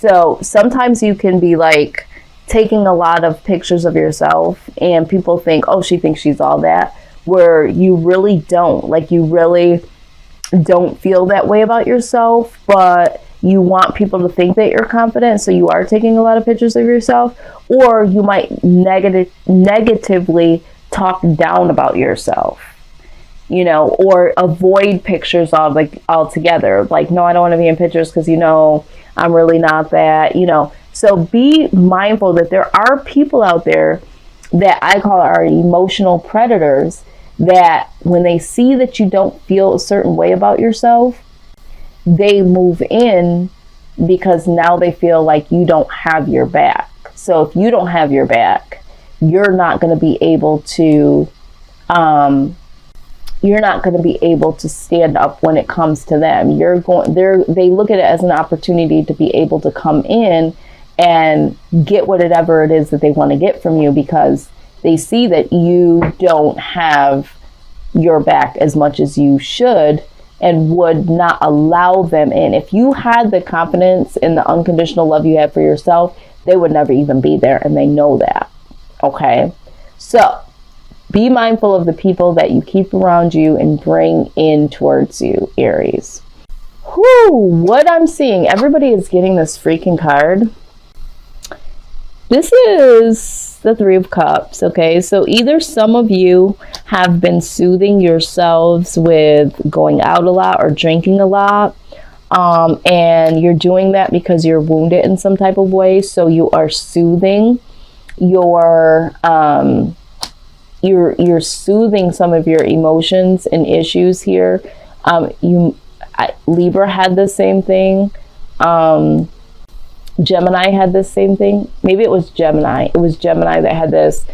So sometimes you can be like taking a lot of pictures of yourself and people think, oh, she thinks she's all that, where you really don't. Like, you really don't feel that way about yourself, but you want people to think that you're confident, so you are taking a lot of pictures of yourself, or you might negatively talk down about yourself, you know, or avoid pictures altogether. Like, no, I don't want to be in pictures because, you know, I'm really not that, you know. So be mindful that there are people out there that I call our emotional predators, that when they see that you don't feel a certain way about yourself, they move in because now they feel like you don't have your back. So if you don't have your back, you're not going to be able to stand up when it comes to them. They look at it as an opportunity to be able to come in and get whatever it is that they want to get from you, because they see that you don't have your back as much as you should and would not allow them in. If you had the confidence and the unconditional love you have for yourself, they would never even be there, and they know that. Okay? So be mindful of the people that you keep around you and bring in towards you, Aries. Whew, what I'm seeing, everybody is getting this freaking card. This is the Three of Cups, okay? So either some of you have been soothing yourselves with going out a lot or drinking a lot, and you're doing that because you're wounded in some type of way. So you are soothing you're soothing some of your emotions and issues here. Libra had the same thing. Gemini had the same thing. Maybe it was Gemini. It was Gemini that had this.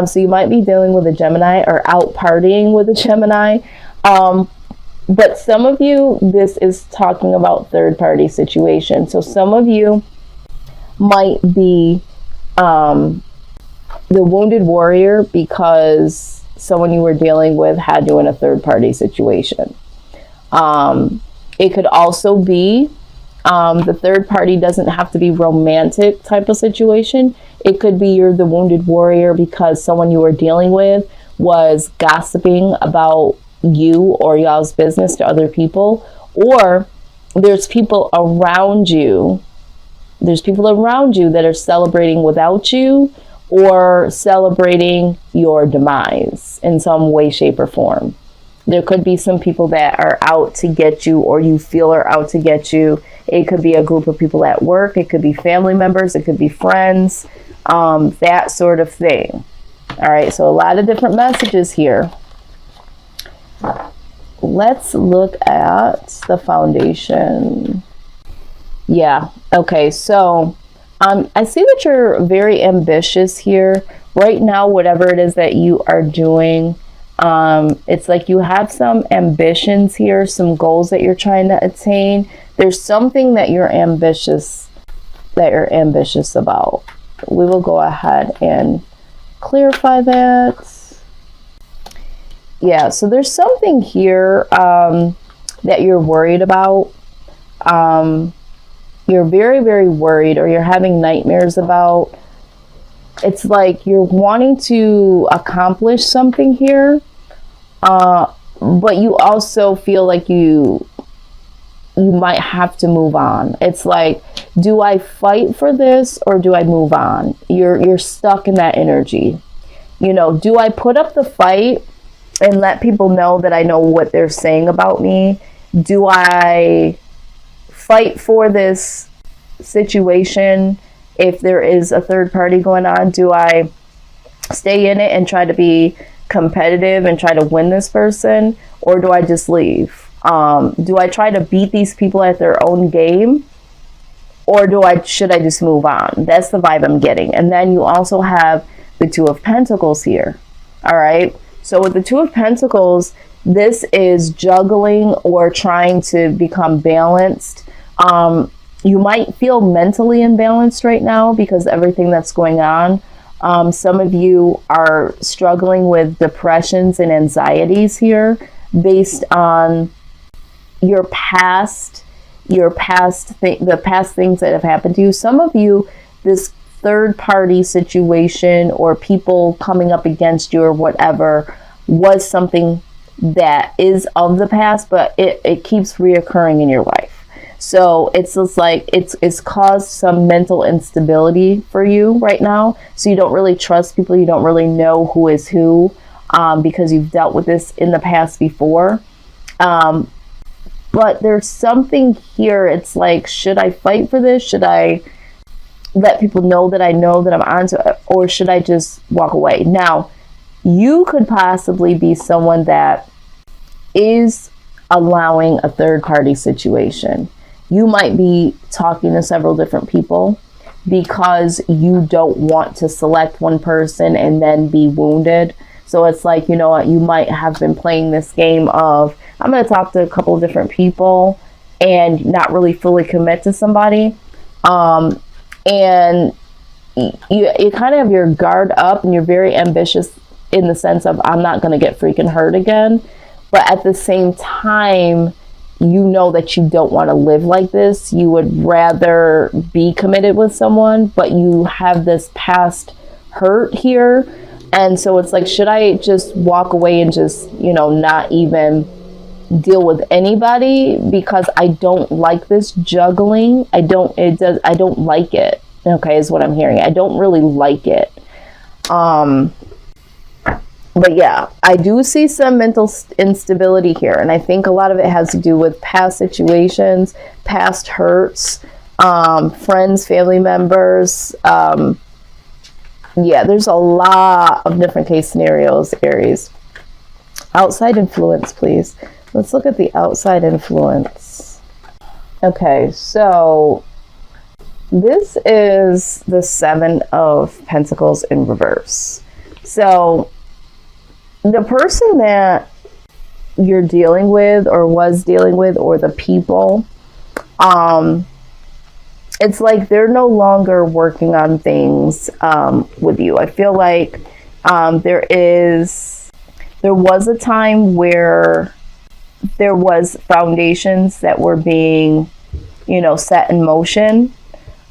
So you might be dealing with a Gemini or out partying with a Gemini. But some of you, this is talking about third party situation. So some of you might be the wounded warrior because someone you were dealing with had you in a third party situation. It could also be the third party doesn't have to be romantic type of situation. It could be you're the wounded warrior because someone you were dealing with was gossiping about you or y'all's business to other people, or there's people around you. There's people around you that are celebrating without you or celebrating your demise in some way, shape, or form. There could be some people that are out to get you, or you feel are out to get you. It could be a group of people at work. It could be family members. It could be friends, that sort of thing. All right, so a lot of different messages here. Let's look at the foundation. Yeah, okay, so I see that you're very ambitious here. Right now, whatever it is that you are doing, it's like you have some ambitions here, some goals that you're trying to attain. There's something that you're ambitious about. We will go ahead and clarify that. Yeah, so there's something here that you're worried about. You're very, very worried, or you're having nightmares about. It's like you're wanting to accomplish something here, but you also feel like you might have to move on. It's like, do I fight for this or do I move on? You're stuck in that energy. You know, do I put up the fight and let people know that I know what they're saying about me? Do I fight for this situation if there is a third party going on? Do I stay in it and try to be competitive and try to win this person, or do I just leave? Do I try to beat these people at their own game, or should I just move on? That's the vibe I'm getting. And then you also have the Two of Pentacles here. All right, so with the Two of Pentacles, this is juggling or trying to become balanced. You might feel mentally imbalanced right now because everything that's going on. Some of you are struggling with depressions and anxieties here based on your past your the past things that have happened to you. Some of you, this third party situation or people coming up against you or whatever was something that is of the past, but it keeps reoccurring in your life. So it's just like it's caused some mental instability for you right now. So you don't really trust people. You don't really know who is who, because you've dealt with this in the past before. But there's something here. It's like, should I fight for this? Should I let people know that I'm onto it? Or should I just walk away? Now, you could possibly be someone that is allowing a third party situation. You might be talking to several different people because you don't want to select one person and then be wounded. So it's like, you know what, you might have been playing this game of, I'm going to talk to a couple of different people and not really fully commit to somebody. And you kind of have your guard up and you're very ambitious in the sense of, I'm not going to get freaking hurt again. But at the same time, you know that you don't want to live like this. You would rather be committed with someone, but you have this past hurt here. And so it's like, should I just walk away and just, not even deal with anybody because I don't like this juggling? I don't like it. Okay, is what I'm hearing. I don't really like it. But yeah, I do see some mental instability here. And I think a lot of it has to do with past situations, past hurts, friends, family members. Yeah, there's a lot of different case scenarios, Aries. Outside influence, please. Let's look at the outside influence. Okay, so this is the 7 of Pentacles in reverse. So the person that you're dealing with or was dealing with, or the people, it's like they're no longer working on things with you. I feel like there was a time where there was foundations that were being, set in motion,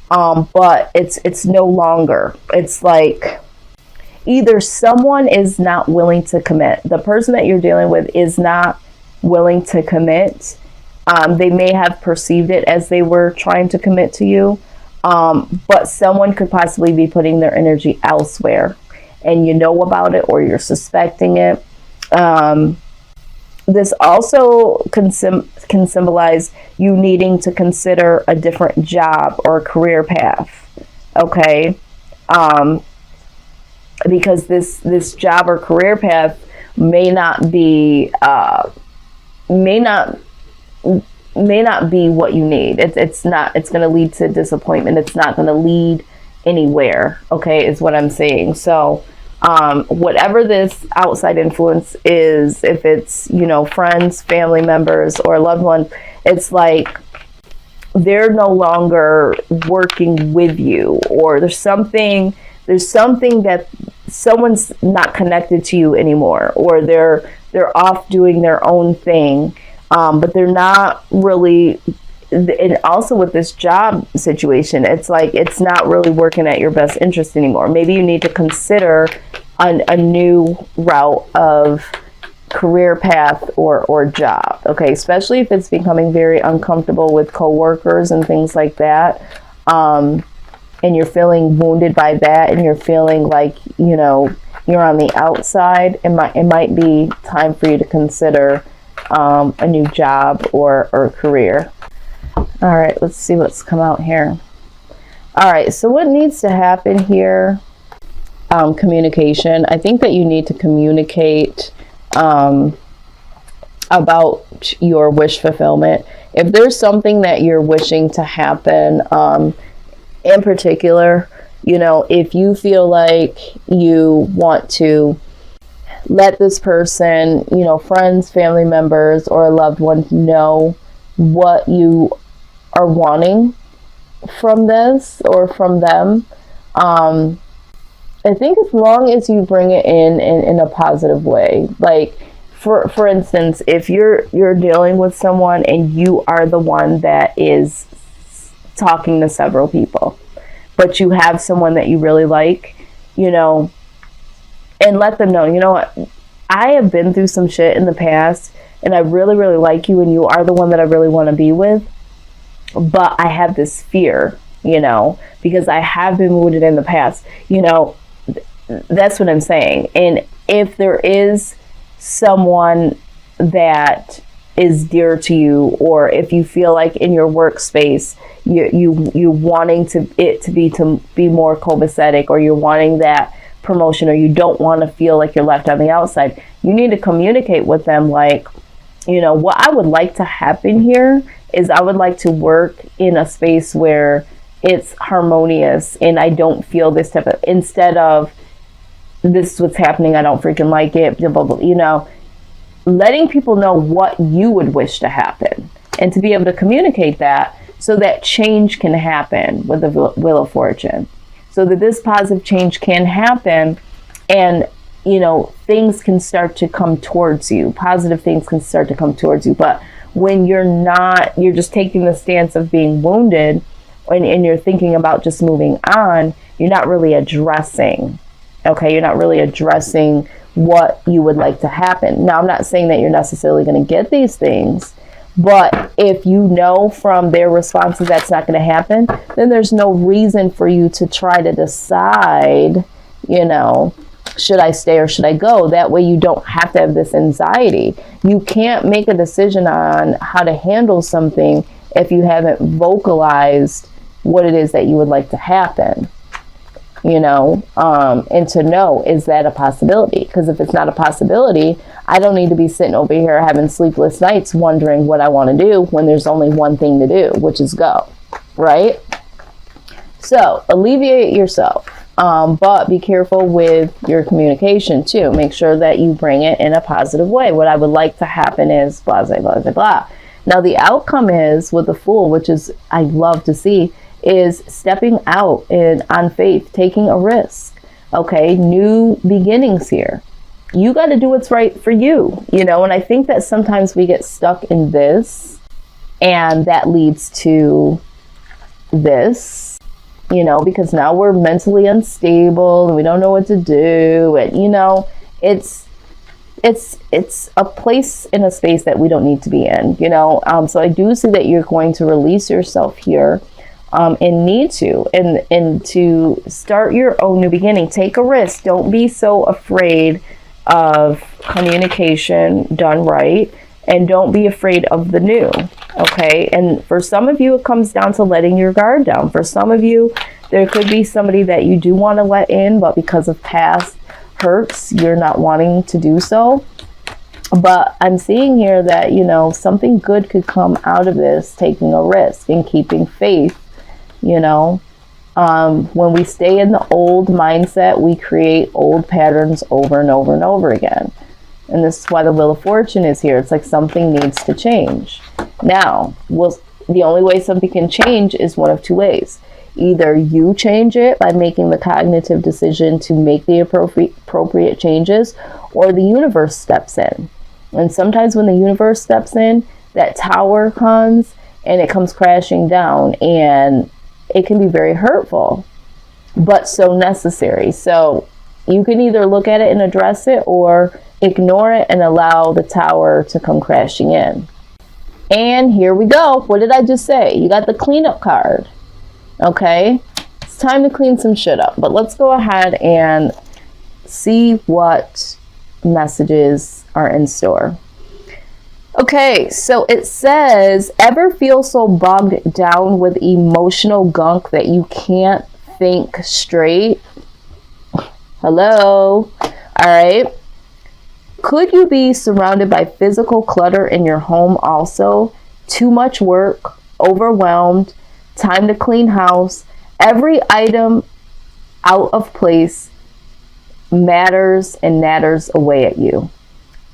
but it's no longer. It's like either someone is not willing to commit. The person that you're dealing with is not willing to commit. They may have perceived it as they were trying to commit to you, but someone could possibly be putting their energy elsewhere, and you know about it or you're suspecting it. This also can symbolize you needing to consider a different job or career path. Okay. Because this job or career path may not be what you need. It's going to lead to disappointment. It's not going to lead anywhere. Okay, is what I'm saying. So whatever this outside influence is, if it's friends, family members, or a loved one, it's like they're no longer working with you, or there's something that someone's not connected to you anymore, or they're off doing their own thing, but they're not really. And also with this job situation, it's like it's not really working at your best interest anymore. Maybe you need to consider a new route of career path or job. Okay, especially if it's becoming very uncomfortable with coworkers and things like that. And you're feeling wounded by that, and you're feeling like, you're on the outside, it might be time for you to consider a new job or career. All right, let's see what's come out here. All right, so what needs to happen here? Communication. I think that you need to communicate about your wish fulfillment. If there's something that you're wishing to happen, in particular, if you feel like you want to let this person, friends, family members, or a loved one know what you are wanting from this or from them, I think as long as you bring it in a positive way, like for instance, if you're dealing with someone and you are the one that is talking to several people, but you have someone that you really like, you know, and let them know, you know what, I have been through some shit in the past and I really, really like you and you are the one that I really want to be with. But I have this fear, you know, because I have been wounded in the past, you know, that's what I'm saying. And if there is someone that is dear to you, or if you feel like in your workspace, you wanting to be more copacetic, or you're wanting that promotion, or you don't want to feel like you're left on the outside, you need to communicate with them like, you know, what I would like to happen here is I would like to work in a space where it's harmonious and I don't feel this type of, instead of this is what's happening, I don't freaking like it, blah, blah, blah, you know, letting people know what you would wish to happen and to be able to communicate that so that change can happen with the Wheel of Fortune, so that this positive change can happen and, you know, things can start to come towards you. Positive things can start to come towards you. But when you're just taking the stance of being wounded and you're thinking about just moving on, you're not really addressing, okay? You're not really addressing what you would like to happen. Now, I'm not saying that you're necessarily going to get these things, but if you know from their responses that's not going to happen, then there's no reason for you to try to decide, you know, should I stay or should I go? That way you don't have to have this anxiety. You can't make a decision on how to handle something if you haven't vocalized what it is that you would like to happen, you know, and to know, is that a possibility? Because if it's not a possibility, I don't need to be sitting over here having sleepless nights wondering what I want to do when there's only one thing to do, which is go, right? So alleviate yourself. But be careful with your communication too. Make sure that you bring it in a positive way. What I would like to happen is blah, blah, blah, blah, blah. Now the outcome is with the Fool, which is I love to see, is stepping out on faith, taking a risk. Okay, new beginnings here. You got to do what's right for you, you know, and I think that sometimes we get stuck in this and that leads to this. You know, because now we're mentally unstable and we don't know what to do. And, you know, it's a place in a space that we don't need to be in, you know. So I do see that you're going to release yourself here and need to. And to start your own new beginning, take a risk. Don't be so afraid of communication done right. And don't be afraid of the new, okay? And for some of you, it comes down to letting your guard down. For some of you, there could be somebody that you do want to let in, but because of past hurts, you're not wanting to do so. But I'm seeing here that, you know, something good could come out of this, taking a risk and keeping faith, you know. When we stay in the old mindset, we create old patterns over and over and over again. And this is why the Wheel of Fortune is here. It's like something needs to change. Now, the only way something can change is one of two ways. Either you change it by making the cognitive decision to make the appropriate changes, or the universe steps in. And sometimes when the universe steps in, that tower comes and it comes crashing down, and it can be very hurtful, but so necessary. So you can either look at it and address it, or ignore it and allow the tower to come crashing in. And here we go. What did I just say? You got the cleanup card. Okay, it's time to clean some shit up. But let's go ahead and see what messages are in store. Okay, so it says, ever feel so bogged down with emotional gunk that you can't think straight? Hello? All right. Could you be surrounded by physical clutter in your home also? Too much work, overwhelmed, time to clean house. Every item out of place matters and natters away at you.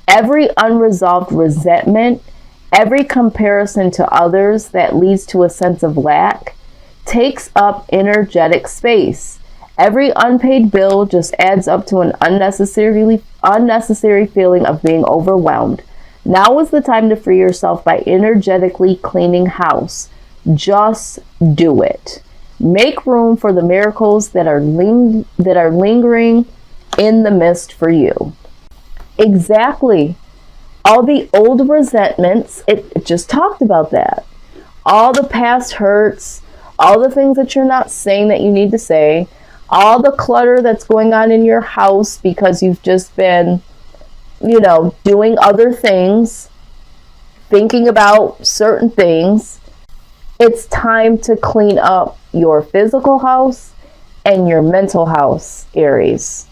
Every unresolved resentment, every comparison to others that leads to a sense of lack takes up energetic space. Every unpaid bill just adds up to an unnecessary feeling of being overwhelmed. Now is the time to free yourself by energetically cleaning house. Just do it. Make room for the miracles that are lingering in the mist for you. Exactly. All the old resentments, it just talked about that. All the past hurts, all the things that you're not saying that you need to say, all the clutter that's going on in your house because you've just been, doing other things, thinking about certain things. It's time to clean up your physical house and your mental house, Aries.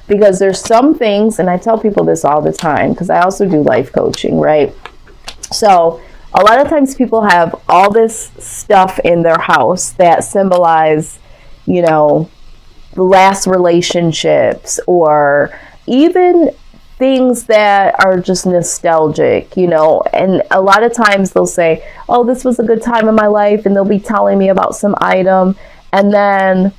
Because there's some things, and I tell people this all the time because I also do life coaching, right? So a lot of times people have all this stuff in their house that symbolize, the last relationships, or even things that are just nostalgic, and a lot of times they'll say, oh, this was a good time in my life, and they'll be telling me about some item, and then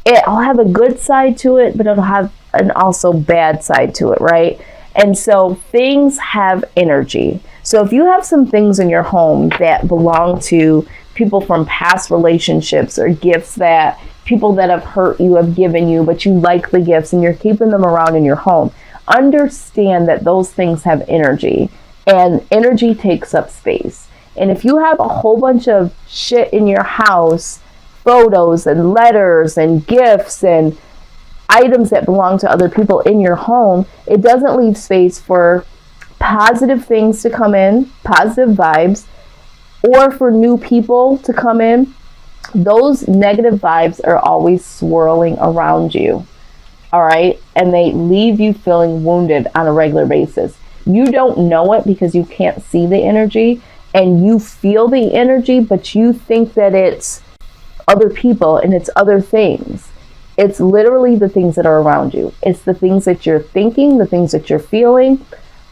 it'll have a good side to it, but it'll have an also bad side to it, right? And so things have energy. So if you have some things in your home that belong to people from past relationships, or gifts that people that have hurt you have given you, but you like the gifts and you're keeping them around in your home, understand that those things have energy, and energy takes up space. And if you have a whole bunch of shit in your house, photos and letters and gifts and items that belong to other people in your home, it doesn't leave space for positive things to come in, positive vibes, or for new people to come in. Those negative vibes are always swirling around you. All right. And they leave you feeling wounded on a regular basis. You don't know it because you can't see the energy, and you feel the energy, but you think that it's other people and it's other things. It's literally the things that are around you. It's the things that you're thinking, the things that you're feeling.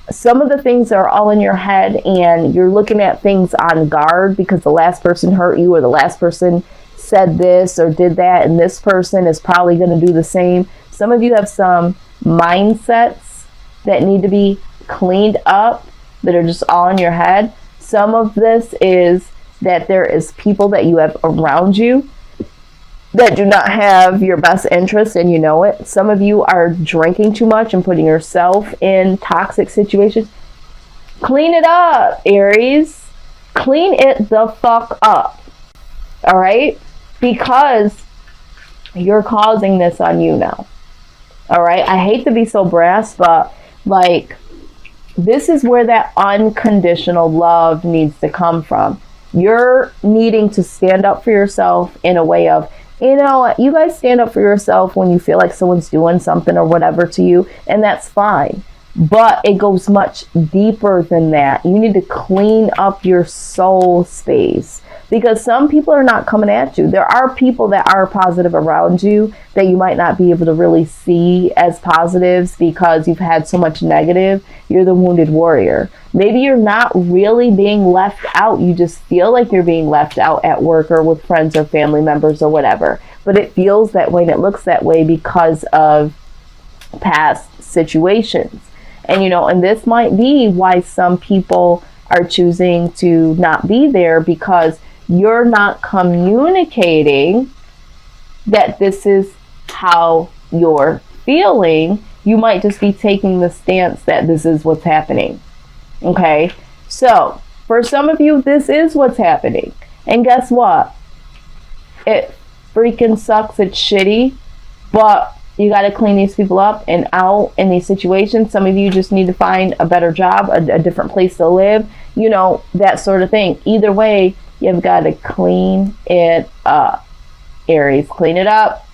Some of the things are all in your head, and you're looking at things on guard because the last person hurt you, or the last person said this or did that, and this person is probably going to do the same. Some of you have some mindsets that need to be cleaned up that are just all in your head. Some of this is that there is people that you have around you that do not have your best interest, and you know it. Some of you are drinking too much and putting yourself in toxic situations. Clean it up, Aries. Clean it the fuck up. All right? Because you're causing this on you now. All right? I hate to be so brass, but this is where that unconditional love needs to come from. You're needing to stand up for yourself in a way of, you guys stand up for yourself when you feel like someone's doing something or whatever to you, and that's fine. But it goes much deeper than that. You need to clean up your soul space, because some people are not coming at you. There are people that are positive around you that you might not be able to really see as positives because you've had so much negative. You're the wounded warrior. Maybe you're not really being left out. You just feel like you're being left out at work or with friends or family members or whatever. But it feels that way and it looks that way because of past situations. And, and this might be why some people are choosing to not be there, because you're not communicating that this is how you're feeling. You might just be taking the stance that this is what's happening. Okay? So, for some of you, this is what's happening. And guess what? It freaking sucks. It's shitty. But you got to clean these people up and out in these situations. Some of you just need to find a better job, a different place to live, that sort of thing. Either way, you've got to clean it up. Aries, clean it up.